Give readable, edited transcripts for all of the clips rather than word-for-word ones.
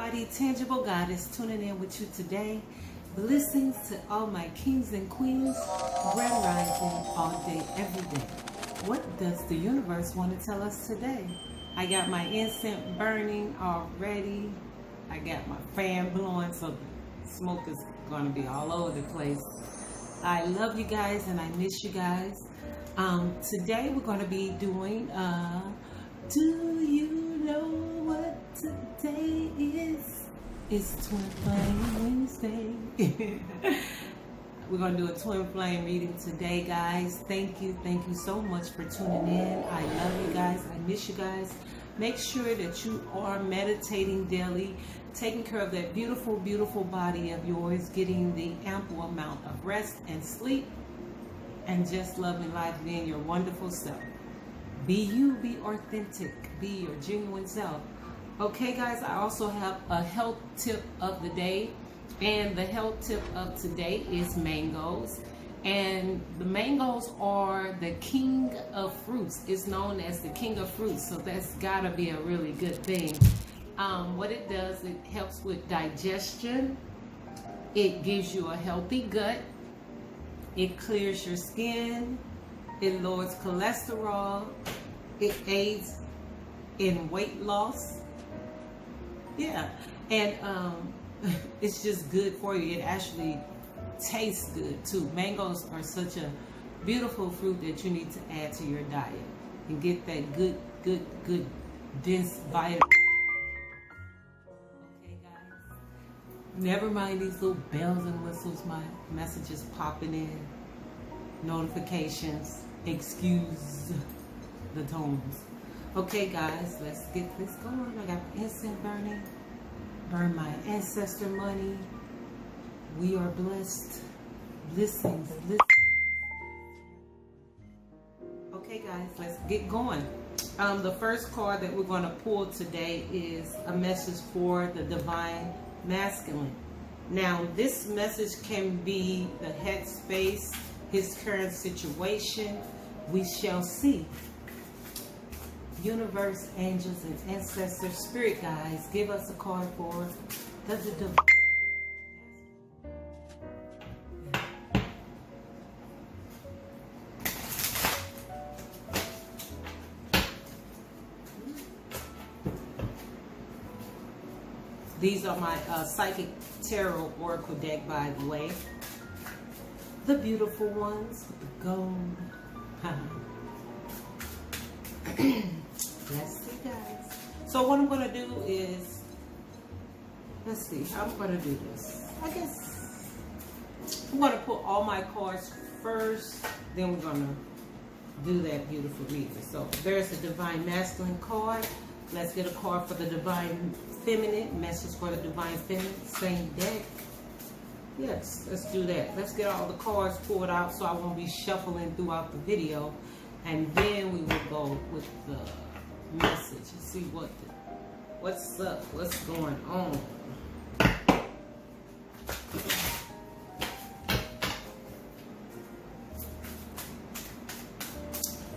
mighty, tangible goddess tuning in with you today. Blessings to all my kings and queens, grand rising all day, every day. What does the universe want to tell us today? I got my incense burning already. I got my fan blowing, so the smoke is going to be all over the place. I love you guys and I miss you guys. Today we're going to be doing, do you know what today is? It's Twin Flame Wednesday. We're going to do a twin flame reading today, guys. Thank you so much for tuning in. I love you guys. I miss you guys. Make sure that you are meditating daily, taking care of that beautiful, beautiful body of yours, getting the ample amount of rest and sleep, and just loving life, being your wonderful self. Be you, be authentic, be your genuine self. Okay, guys, I also have a health tip of the day. And the health tip of today is mangoes. And the mangoes are the king of fruits. It's known as the king of fruits, so that's gotta be a really good thing. What it does, it helps with digestion. It gives you a healthy gut. It clears your skin. It lowers cholesterol. It aids in weight loss. Yeah, and it's just good for you. It actually tastes good too. Mangoes are such a beautiful fruit that you need to add to your diet and get that good dense vitamin. Okay, guys. Never mind these little bells and whistles. My messages popping in, notifications. Excuse the tones. Okay, guys, let's get this going. I got incense burning. Burn my ancestor money. We are blessed. Blessings. Okay, guys, let's get going. The first card that we're going to pull today is a message for the divine masculine. Now, this message can be the headspace, his current situation. We shall see. Universe, angels, and ancestors, spirit guides, give us a card for the divine. These are my psychic tarot oracle deck, by the way. The beautiful ones with the gold. Let's see, guys. So what I'm going to do is, let's see how I'm going to do this. I guess I'm going to pull all my cards first, then we're going to do that beautiful reading. So there's the divine masculine card. Let's get a card for the divine feminine, message for the divine feminine, same deck. Yes, let's do that. Let's get all the cards pulled out so I won't be shuffling throughout the video. And then we will go with the message and see what's up, what's going on.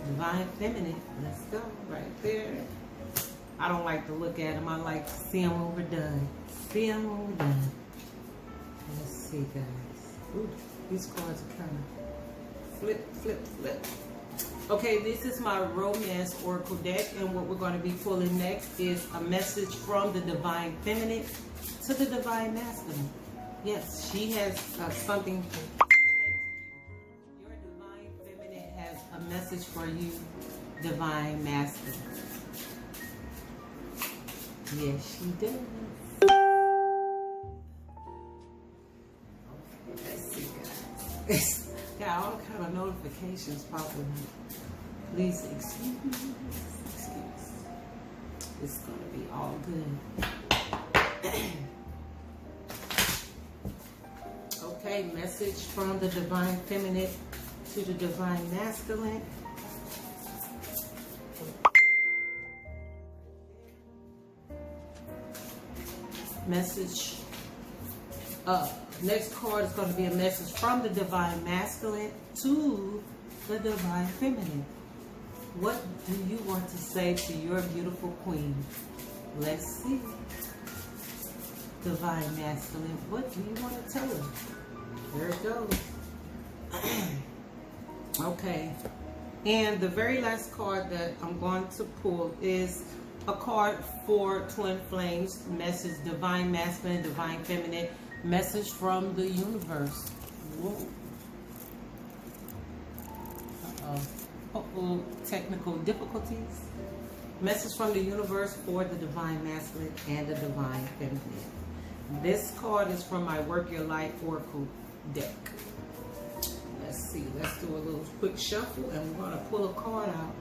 Divine feminine, let's go right there. I don't like to look at them. I like to see them when we're done. See them when we're done. Let's see, guys. Ooh, these cards are kind of flip. Okay, this is my romance oracle deck, and what we're going to be pulling next is a message from the divine feminine to the divine masculine. Yes, she has something to say to you. Your divine feminine has a message for you, divine masculine. Yes, she does. Okay, let's see, guys. Got all kind of notifications popping up. Please excuse me. It's going to be all good. Okay, message from the divine feminine to the divine masculine. Message next card is going to be a message from the divine masculine to the divine feminine. What do you want to say to your beautiful queen? Let's see. Divine Masculine, what do you want to tell us? There it goes. Okay. And the very last card that I'm going to pull is a card for Twin Flames. Message, Divine Masculine, Divine Feminine. Message from the universe. Whoa. Uh-oh, technical difficulties. Message from the universe for the Divine Masculine and the Divine Feminine. This card is from my Work Your Life Oracle deck. Let's see. Let's do a little quick shuffle and we're going to pull a card out.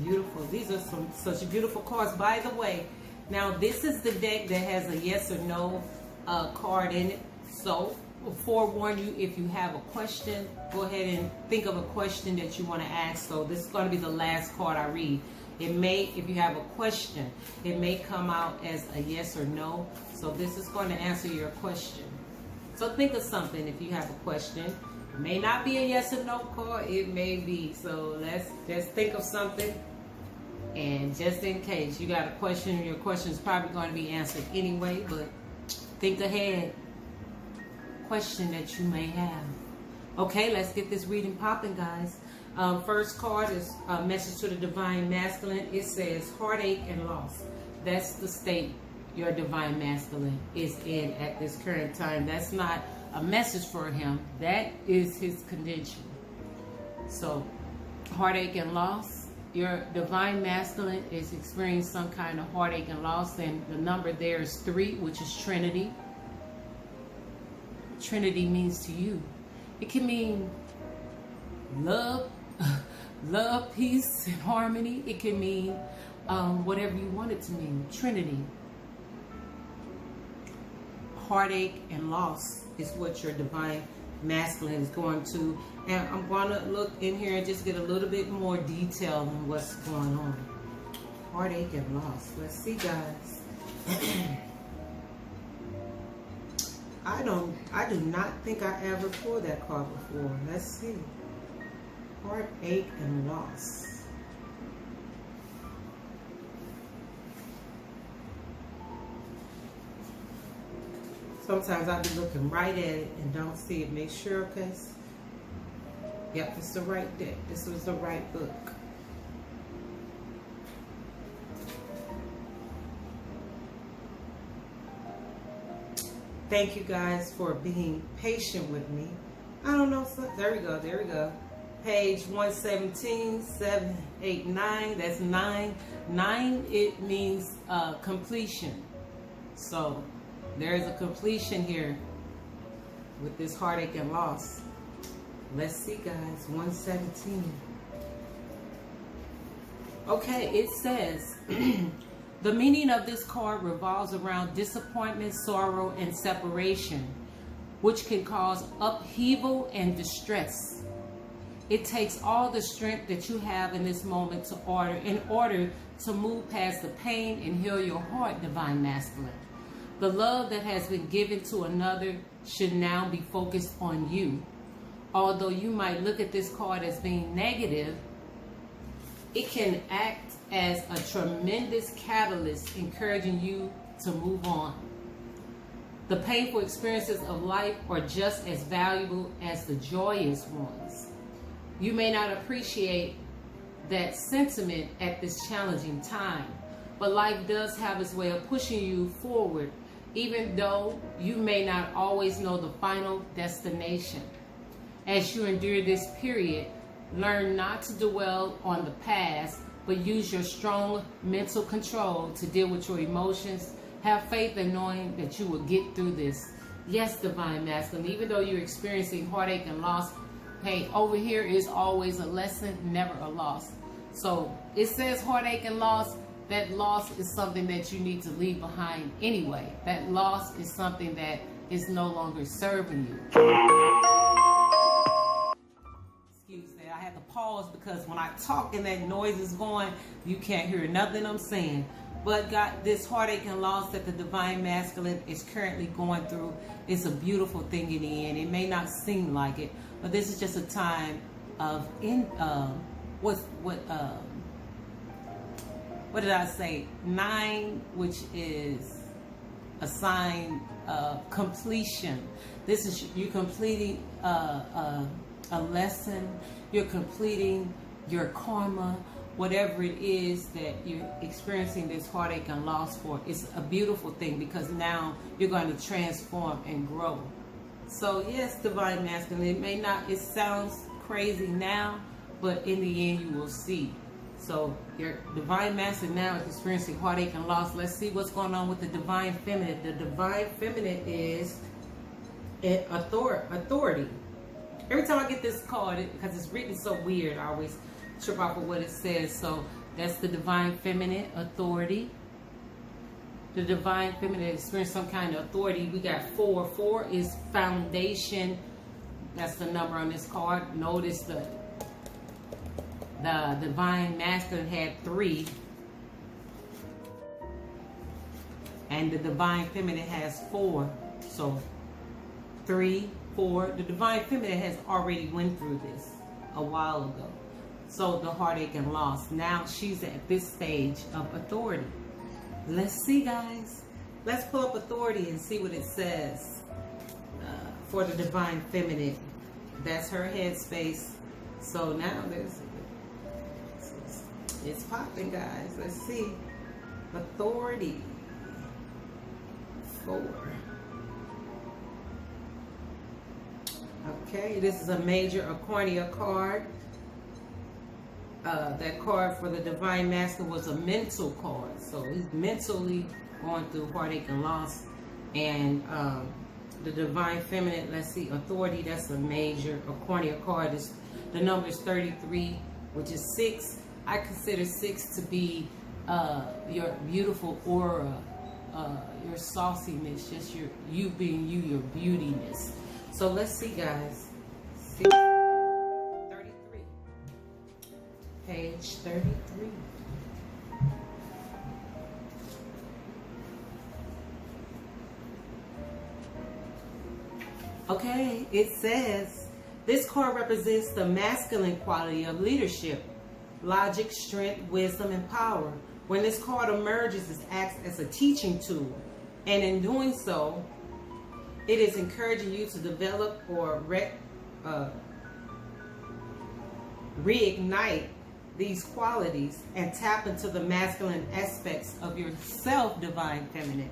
Beautiful. These are such beautiful cards. By the way, now this is the deck that has a yes or no card in it. So forewarn you, if you have a question, go ahead and think of a question that you want to ask. So this is going to be the last card I read. It may, if you have a question, it may come out as a yes or no. So this is going to answer your question. So think of something if you have a question. It may not be a yes or no card, it may be. So let's think of something. And just in case you got a question, your question is probably going to be answered anyway, but think ahead. Question that you may have. Okay, let's get this reading popping, guys. First card is a message to the Divine Masculine. It says heartache and loss. That's the state your Divine Masculine is in at this current time. That's not a message for him. That is his condition. So heartache and loss. Your Divine Masculine is experiencing some kind of heartache and loss, and the number there is 3, which is Trinity. Trinity means to you, it can mean love, love, peace, and harmony. It can mean whatever you want it to mean. Trinity. Heartache and loss is what your Divine Masculine is going to. And I'm going to look in here and just get a little bit more detail on what's going on. Heartache and loss. Let's see, guys. I do not think I ever pulled that card before. Let's see. Heartache and loss. Sometimes I'll be looking right at it and don't see it. Make sure, because yep, it's the right deck. This was the right book. Thank you guys for being patient with me. I don't know. There we go. There we go. Page 117, 7, 8, 9. That's 9. 9, it means completion. So there is a completion here with this heartache and loss. Let's see, guys. 117. Okay, it says, the meaning of this card revolves around disappointment, sorrow, and separation, which can cause upheaval and distress. It takes all the strength that you have in this moment in order to move past the pain and heal your heart, Divine Masculine. The love that has been given to another should now be focused on you. Although you might look at this card as being negative, it can act as a tremendous catalyst encouraging you to move on. The painful experiences of life are just as valuable as the joyous ones. You may not appreciate that sentiment at this challenging time, but life does have its way of pushing you forward, even though you may not always know the final destination. As you endure this period, learn not to dwell on the past, but use your strong mental control to deal with your emotions. Have faith in knowing that you will get through this. Yes, Divine Masculine, even though you're experiencing heartache and loss, hey, over here is always a lesson, never a loss. So it says heartache and loss. That loss is something that you need to leave behind anyway. That loss is something that is no longer serving you. Excuse that. I had to pause because when I talk and that noise is going, you can't hear nothing I'm saying. But got this heartache and loss that the Divine Masculine is currently going through. It's a beautiful thing in the end. It may not seem like it, but this is just a time of what did I say? 9, which is a sign of completion. This is you completing a lesson. You're completing your karma, whatever it is that you're experiencing this heartache and loss for. It's a beautiful thing because now you're going to transform and grow. So yes, divine masculine, it sounds crazy now, but in the end you will see. So your divine masculine now is experiencing heartache and loss. Let's see what's going on with the divine feminine. The divine feminine is authority. Every time I get this card, because it's written so weird, I always trip off of what it says. So that's the divine feminine, authority. The divine feminine experience some kind of authority. We got 4. 4 is foundation. That's the number on this card. Notice the divine masculine had 3. And the divine feminine has 4. So 3, 4. The divine feminine has already went through this a while ago. So the heartache and loss. Now she's at this stage of authority. Let's see, guys. Let's pull up authority and see what it says for the divine feminine. That's her headspace. So now it's popping, guys. Let's see. Authority. 4. Okay, this is a major Arcana card. That card for the divine masculine was a mental card. So he's mentally going through heartache and loss. And the divine feminine, let's see, authority, that's a major Arcana card. The number is 33, which is 6. I consider 6 to be your beautiful aura, your sauciness, just you being you, your beautiness. So let's see, guys. 33. Page 33. Okay, it says, this card represents the masculine quality of leadership, logic, strength, wisdom, and power. When this card emerges, it acts as a teaching tool. And in doing so, it is encouraging you to develop or reignite these qualities and tap into the masculine aspects of yourself, divine feminine.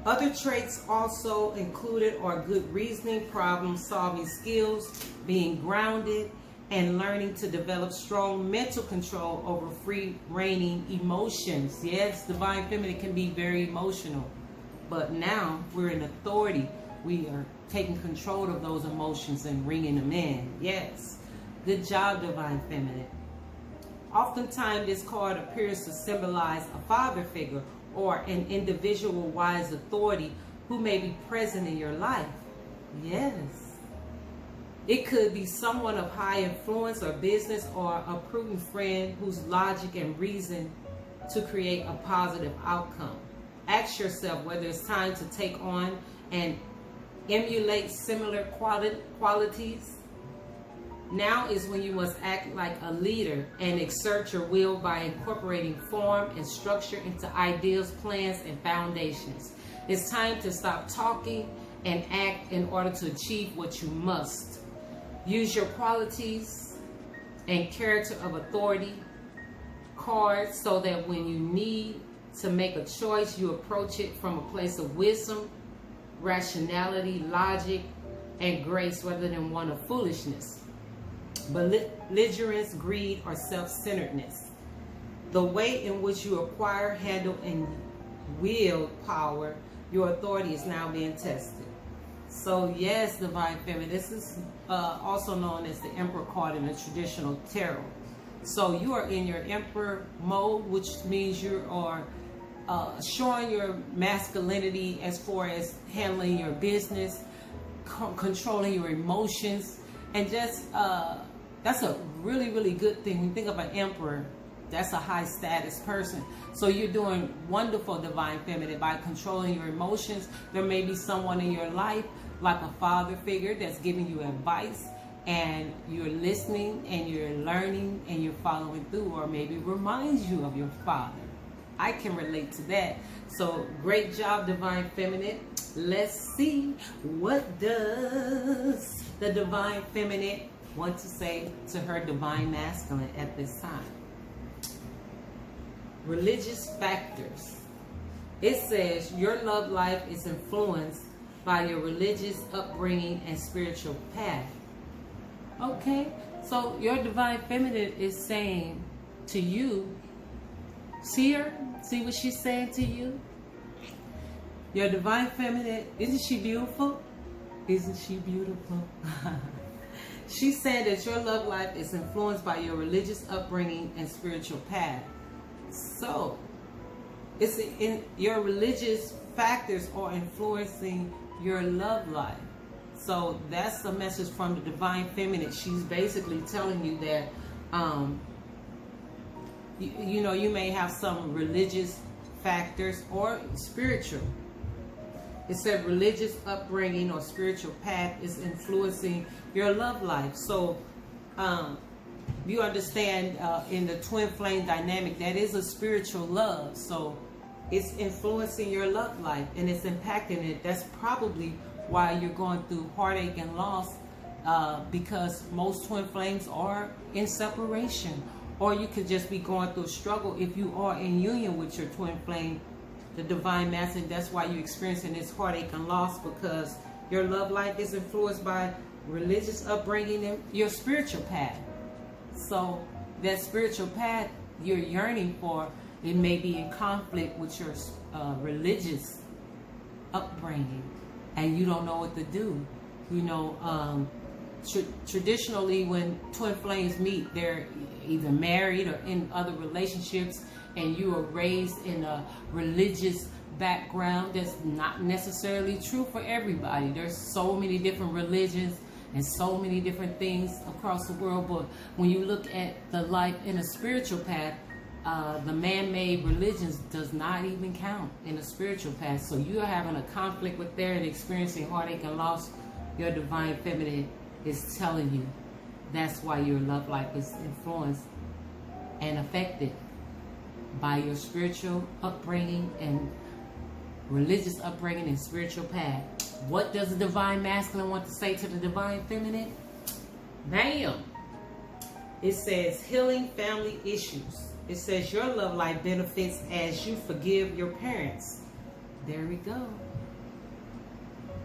Other traits also included are good reasoning, problem-solving skills, being grounded, and learning to develop strong mental control over free-reigning emotions. Yes, divine feminine can be very emotional, but now we're in authority. We are taking control of those emotions and bringing them in. Yes, good job, divine feminine. Oftentimes, this card appears to symbolize a father figure or an individual wise authority who may be present in your life. Yes. It could be someone of high influence or business, or a prudent friend whose logic and reason to create a positive outcome. Ask yourself whether it's time to take on and emulate similar qualities. Now is when you must act like a leader and exert your will by incorporating form and structure into ideas, plans, and foundations. It's time to stop talking and act in order to achieve what you must. Use your qualities and character of authority cards so that when you need to make a choice, you approach it from a place of wisdom, rationality, logic, and grace rather than one of foolishness, belligerence, greed, or self-centeredness. The way in which you acquire, handle, and wield power, your authority is now being tested. So yes, divine feminine, this is also known as the Emperor card in the traditional tarot. So you are in your Emperor mode, which means you are showing your masculinity as far as handling your business, controlling your emotions, and just that's a really, really good thing. When you think of an emperor, that's a high status person. So you're doing wonderful, divine feminine, by controlling your emotions. There may be someone in your life, like a father figure, that's giving you advice, and you're listening and you're learning and you're following through, or maybe reminds you of your father. I can relate to that. So great job, Divine Feminine. Let's see, what does the Divine Feminine want to say to her Divine Masculine at this time? Religious factors. It says your love life is influenced by your religious upbringing and spiritual path. Okay, so your Divine Feminine is saying to you, see her? See what she's saying to you? Your Divine Feminine, isn't she beautiful? Isn't she beautiful? She's saying that your love life is influenced by your religious upbringing and spiritual path. So, it's in your religious factors are influencing your love life. So that's the message from the Divine Feminine. She's basically telling you that, you know, you may have some religious factors or spiritual. It said religious upbringing or spiritual path is influencing your love life. So you understand in the twin flame dynamic, that is a spiritual love. So it's influencing your love life and it's impacting it. That's probably why you're going through heartache and loss, because most twin flames are in separation. Or you could just be going through a struggle if you are in union with your twin flame, the Divine Masculine. That's why you're experiencing this heartache and loss, because your love life is influenced by religious upbringing and your spiritual path. So that spiritual path you're yearning for, it may be in conflict with your religious upbringing, and you don't know what to do. You know, traditionally when twin flames meet, they're either married or in other relationships, and you are raised in a religious background. That's not necessarily true for everybody. There's so many different religions and so many different things across the world, but when you look at the life in a spiritual path, the man-made religions does not even count in a spiritual path. So you are having a conflict with there and experiencing heartache and loss. Your Divine Feminine is telling you that's why your love life is influenced and affected by your spiritual upbringing and religious upbringing and spiritual path. What does the Divine Masculine want to say to the Divine Feminine? Bam! It says healing family issues. It says your love life benefits as you forgive your parents. There we go.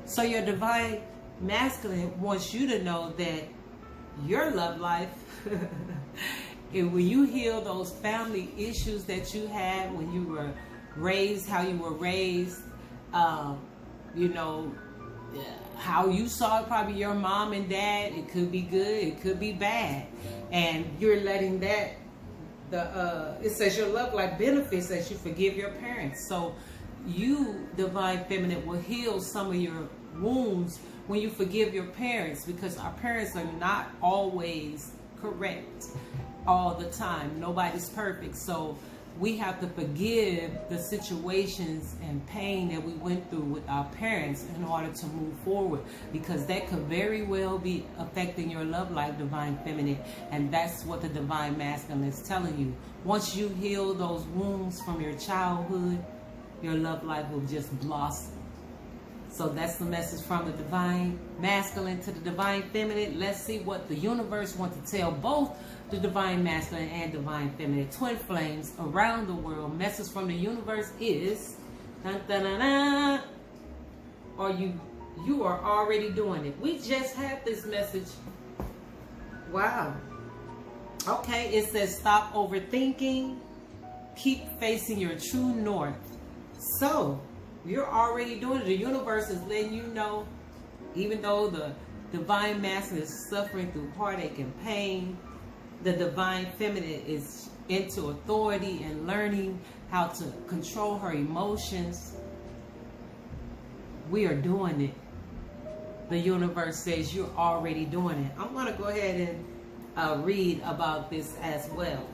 So your Divine Masculine wants you to know that your love life, and when you heal those family issues that you had when you were raised, how you were raised, you know, how you saw probably your mom and dad, it could be good, it could be bad, and you're letting that, it says your love life benefits as you forgive your parents. So you, Divine Feminine, will heal some of your wounds when you forgive your parents, because our parents are not always correct all the time. Nobody's perfect. So we have to forgive the situations and pain that we went through with our parents in order to move forward, because that could very well be affecting your love life, Divine Feminine. And that's what the Divine Masculine is telling you. Once you heal those wounds from your childhood, your love life will just blossom. So that's the message from the Divine Masculine to the Divine Feminine. Let's see what the universe wants to tell both the Divine Masculine and Divine Feminine twin flames around the world. Message from the universe is, dun, dun, dun, dun, or you are already doing it. We just had this message. Wow. Okay, it says stop overthinking, keep facing your true north. So you're already doing it. The universe is letting you know, even though the Divine Masculine is suffering through heartache and pain, the Divine Feminine is into authority and learning how to control her emotions. We are doing it. The universe says you're already doing it. I'm going to go ahead and read about this as well.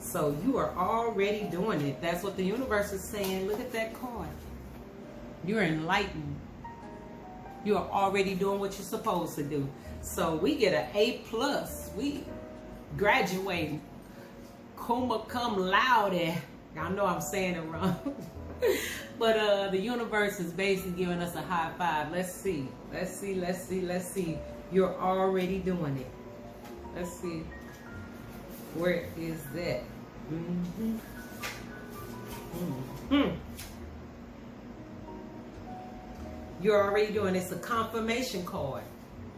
So you are already doing it. That's what the universe is saying. Look at that card. You're enlightened. You are already doing what you're supposed to do. So we get an A+. We graduating. 𝓣𝓪𝓷𝓼𝓼. Y'all know I'm saying it wrong. But the universe is basically giving us a high five. Let's see. Let's see. Let's see. Let's see. You're already doing it. Let's see. Where is that? You're already doing it. It's a confirmation card.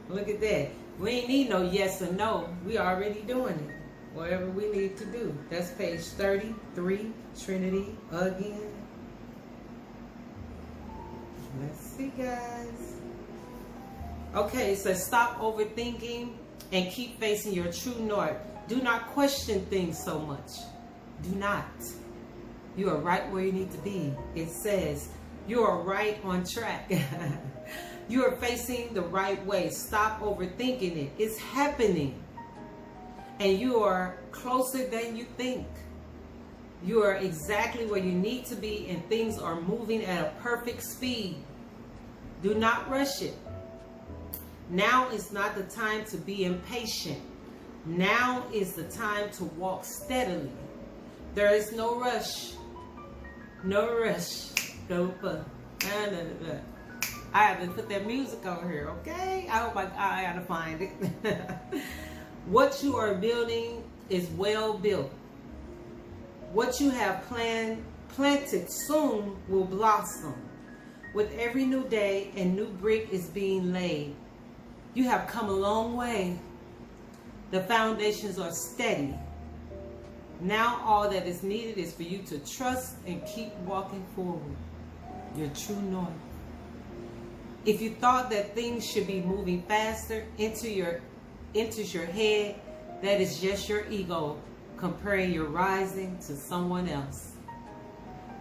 Look at that. We ain't need no yes or no. We already doing it. Whatever we need to do. That's page 33, Trinity again. Let's see, guys. Okay, so stop overthinking and keep facing your true north. Do not question things so much. Do not. You are right where you need to be. It says you are right on track. You are facing the right way. Stop overthinking it. It's happening. And you are closer than you think. You are exactly where you need to be, and things are moving at a perfect speed. Do not rush it. Now is not the time to be impatient. Now is the time to walk steadily. There is no rush. No rush. I have to put that music on here, okay? I hope I gotta find it. What you are building is well built. What you have planted soon will blossom. With every new day, a new brick is being laid. You have come a long way. The foundations are steady. Now all that is needed is for you to trust and keep walking forward. Your true north. If you thought that things should be moving faster enters your head, that is just your ego comparing your rising to someone else.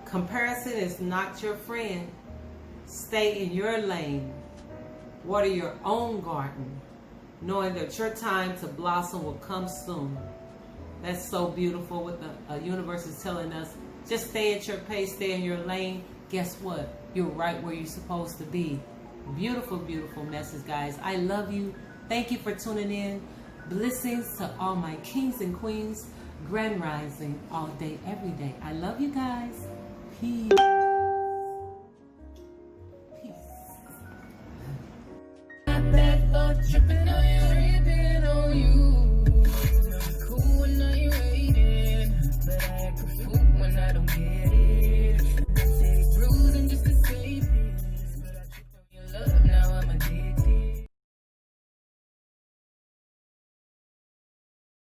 Comparison is not your friend. Stay in your lane. Water your own garden, knowing that your time to blossom will come soon. That's so beautiful. What the universe is telling us. Just stay at your pace, stay in your lane. Guess what? You're right where you're supposed to be. Beautiful, beautiful message, guys. I love you. Thank you for tuning in. Blessings to all my kings and queens. Grand rising all day, every day. I love you guys. Peace.